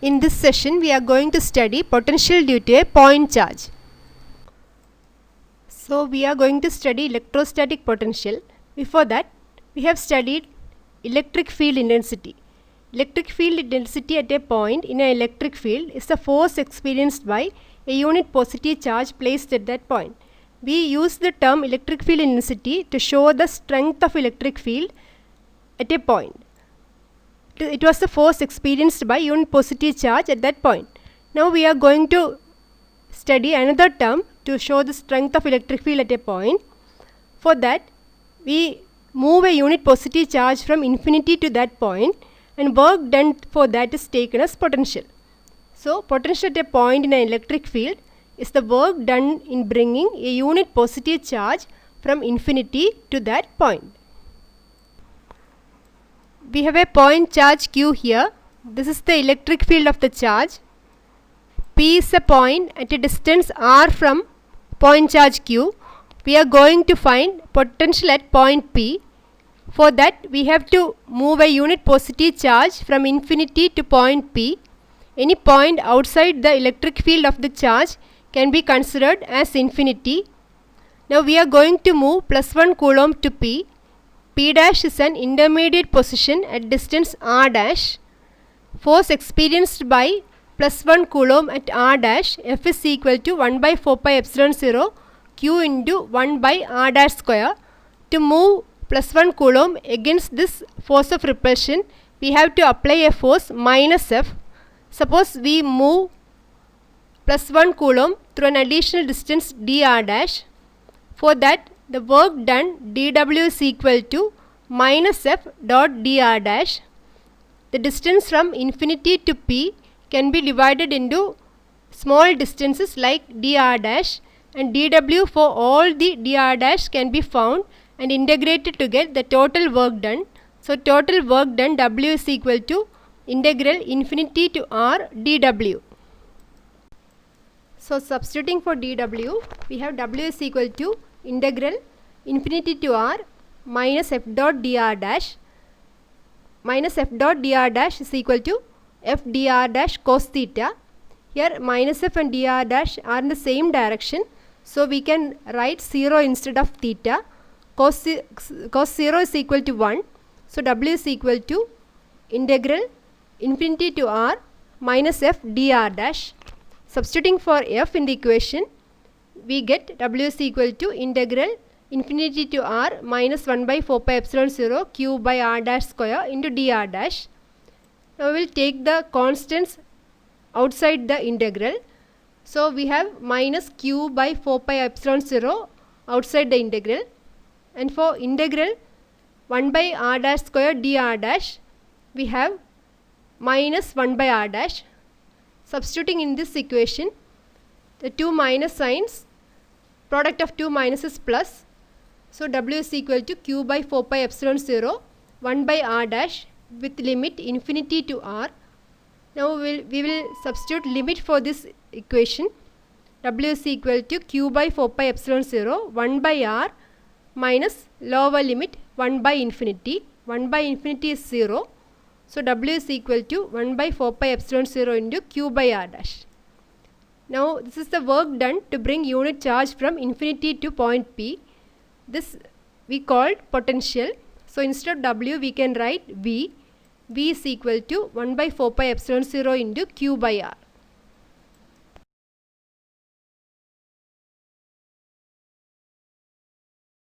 In this session, we are going to study potential due to a point charge. So, we are going to study electrostatic potential. Before that, we have studied electric field intensity. Electric field intensity at a point in an electric field is the force experienced by a unit positive charge placed at that point. We use the term electric field intensity to show the strength of electric field at a point. It was the force experienced by unit positive charge at that point. Now we are going to study another term to show the strength of electric field at a point. For that, we move a unit positive charge from infinity to that point, and work done for that is taken as potential. So, potential at a point in an electric field is the work done in bringing a unit positive charge from infinity to that point. We have a point charge Q here. This is the electric field of the charge. P is a point at a distance r from point charge Q. We are going to find potential at point P. For that, we have to move a unit positive charge from infinity to point P. Any point outside the electric field of the charge can be considered as infinity. Now we are going to move plus 1 coulomb to P. P dash is an intermediate position at distance r dash. Force experienced by plus 1 coulomb at r dash, F is equal to 1 by 4 pi epsilon 0 Q into 1 by r dash square. To move plus 1 coulomb against this force of repulsion, we have to apply a force minus F. Suppose we move plus 1 coulomb through an additional distance dr dash. For that, the work done dW is equal to minus F dot dr dash. The distance from infinity to P can be divided into small distances like dr dash, and dW for all the dr dash can be found and integrated to get the total work done. So, total work done W is equal to integral infinity to r dW. So, substituting for dW, we have W is equal to integral infinity to r minus F dot dr dash. Minus F dot dr dash is equal to F dr dash cos theta. Here minus F and dr dash are in the same direction, so we can write 0 instead of theta. Cos 0 is equal to 1. So, W is equal to integral infinity to r minus F dr dash. Substituting for F in the equation, we get W is equal to integral infinity to r minus 1 by 4 pi epsilon 0 Q by r dash square into dr dash. Now, we will take the constants outside the integral. So, we have minus Q by 4 pi epsilon 0 outside the integral, and for integral 1 by r dash square dr dash, we have minus 1 by r dash. Substituting in this equation, the two minus signs, product of two minus is plus. So, W is equal to Q by 4 pi epsilon 0 1 by r dash with limit infinity to r. Now, we will substitute limit for this equation. W is equal to Q by 4 pi epsilon 0 1 by r minus lower limit 1 by infinity. 1 by infinity is 0. So, W is equal to 1 by 4 pi epsilon 0 into Q by r dash. Now, this is the work done to bring unit charge from infinity to point P. This we called potential. So, instead of W, we can write V. V is equal to 1 by 4 pi epsilon 0 into Q by r.